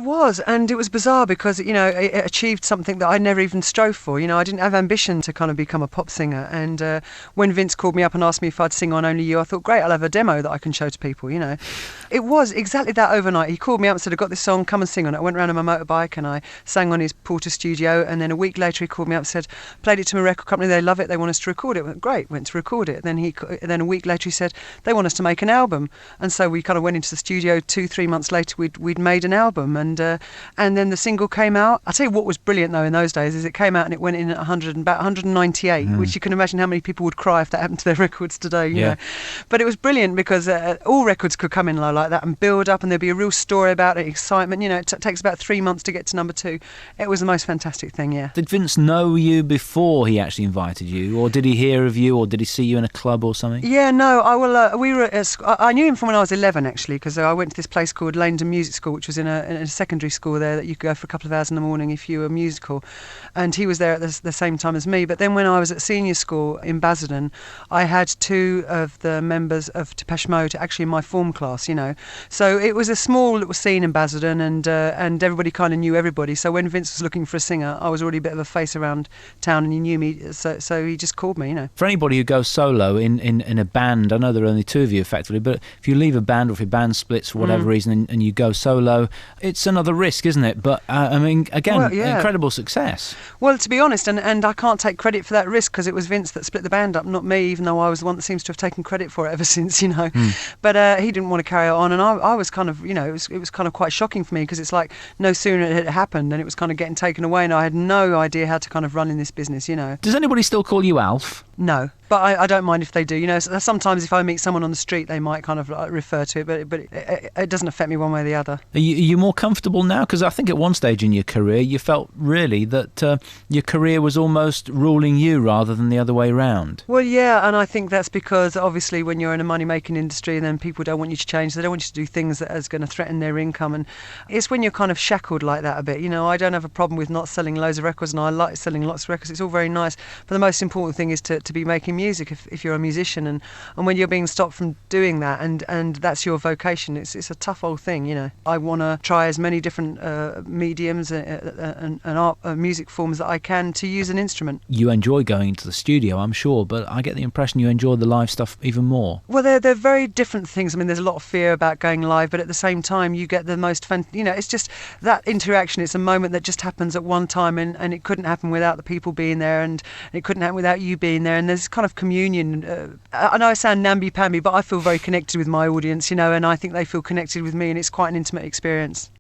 was, and it was bizarre because, it achieved something that I never even strove for. I didn't have ambition to kind of become a pop singer. And when Vince called me up and asked me if I'd sing on Only You, I thought, great, I'll have a demo that I can show to people, It was exactly that overnight. He called me up and said, I've got this song, come and sing on it. I went around on my motorbike and I sang on his Porter studio. And then a week later he called me up and said, played it to my record company, they love it, they want us to record it. I went, great, went to record it. Then a week later he said, they want us to make an album. And so we kind of went into the studio 2-3 months later, we'd made an album. And then the single came out. I'll tell you what was brilliant though in those days is it came out and it went in at about 198, which you can imagine how many people would cry if that happened to their records today, you know. But it was brilliant because all records could come in low like that and build up, and there'd be a real story about it, excitement. It takes about 3 months to get to number 2. It was the most fantastic thing, yeah. Did Vince know you before he actually invited you, or did he hear of you, or did he see you in a club or something? Yeah, no, I knew him from when I was 11 actually, because I went to this place called Langdon Music School, which was in a secondary school there that you could go for a couple of hours in the morning if you were musical, and he was there at the same time as me. But then when I was at senior school in Basildon, I had 2 of the members of Depeche Mode actually in my form class, so it was a small little scene in Basildon, and everybody kind of knew everybody. So when Vince was looking for a singer, I was already a bit of a face around town and he knew me, so he just called me, For anybody who goes solo in a band, I know there are only 2 of you effectively, but if you leave a band or if your band splits for whatever reason and you go solo, it's another risk, isn't it? But incredible success. Well, to be honest, and I can't take credit for that risk because it was Vince that split the band up, not me, even though I was the one that seems to have taken credit for it ever since, But he didn't want to carry it on, and I was kind of, it was kind of quite shocking for me because it's like no sooner it had happened and it was kind of getting taken away, and I had no idea how to kind of run in this business, Does anybody still call you Alf? No, but I don't mind if they do. Sometimes if I meet someone on the street, they might kind of refer to it, but it doesn't affect me one way or the other. Are you more comfortable now? Because I think at one stage in your career, you felt really that your career was almost ruling you rather than the other way round. Well, yeah, and I think that's because obviously when you're in a money-making industry, then people don't want you to change. They don't want you to do things that is going to threaten their income, and it's when you're kind of shackled like that a bit. I don't have a problem with not selling loads of records, and I like selling lots of records. It's all very nice, but the most important thing is to be making music if you're a musician, and when you're being stopped from doing that, and that's your vocation, it's a tough old thing. I want to try as many different mediums and art music forms that I can to use an instrument. You enjoy going into the studio, I'm sure, but I get the impression you enjoy the live stuff even more. Well, they're very different things. I mean, there's a lot of fear about going live, but at the same time you get the most fun. It's just that interaction. It's a moment that just happens at one time, and it couldn't happen without the people being there, and it couldn't happen without you being there, and there's kind of communion. I know I sound namby-pamby, but I feel very connected with my audience, and I think they feel connected with me, and it's quite an intimate experience.